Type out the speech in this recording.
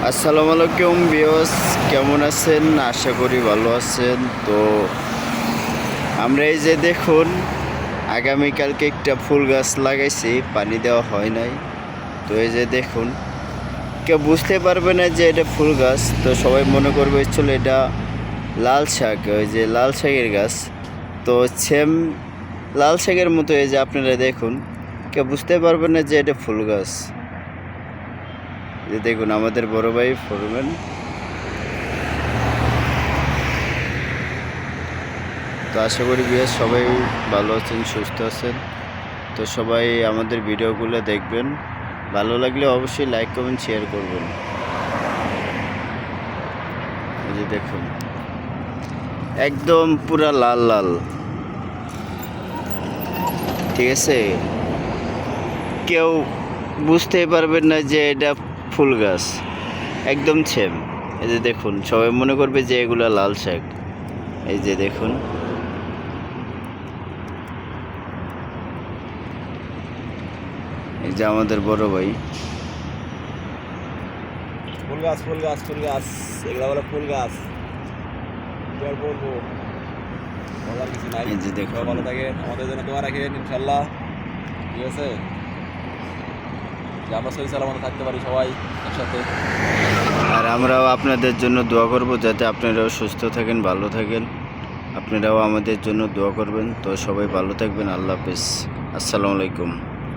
আসসালামু আলাইকুম ভিউয়ার্স, কেমন আছেন? আশা করি ভালো আছেন। তো আমরা এই যে দেখুন, আগামীকালকে একটা ফুল গাছ লাগাইছি, পানি দেওয়া হয় নাই। তো এই যে দেখুন, কেউ বুঝতে পারবে না যে এটা ফুল গাছ। তো সবাই মনে করবে চলো এটা লাল শাক, ওই যে লাল শাকের গাছ। তো সেম লাল শাকের মতো এই যে আপনারা দেখুন, কেউ বুঝতে পারবে না যে এটা ফুল গাছ। এই দেখুন আমাদের বড় ভাই ফরম্যান। তো আশা করি বিয়ার সবাই ভালো আছেন, সুস্থ আছেন। তো সবাই আমাদের ভিডিওগুলো দেখবেন, ভালো লাগলে অবশ্যই লাইক কমেন্ট শেয়ার করবেন। এই যে দেখুন একদম পুরা লাল লাল, ঠিক আছে? কেউ বুঝতেই পারবেন না যে এটা ফুল গাছ, একদম সেম। এই যে দেখুন, সবাই মনে করবে যে এগুলো লাল শাক। এই যে দেখুন, এই যে আমাদের বড় ভাই। ফুল গাছ ফুল গাছ ফুল গাছ, এগুলো বলে ফুল গাছ। কি আর বলবো, বলার কিছু নাই। এই যে দেখুন, সবাই ভালো থাকেন, আমাদের জন্য দোয়া রাখেন ইনশাল্লাহ। ঠিক আছে, যে আমরা সহি সালামত থাকতে পারি সবাই একসাথে। আর আমরাও আপনাদের জন্য দোয়া করব যাতে আপনারাও সুস্থ থাকেন, ভালো থাকেন। আপনারাও আমাদের জন্য দোয়া করবেন। তো সবাই ভালো থাকবেন। আল্লাহ হাফেজ, আসসালামু আলাইকুম।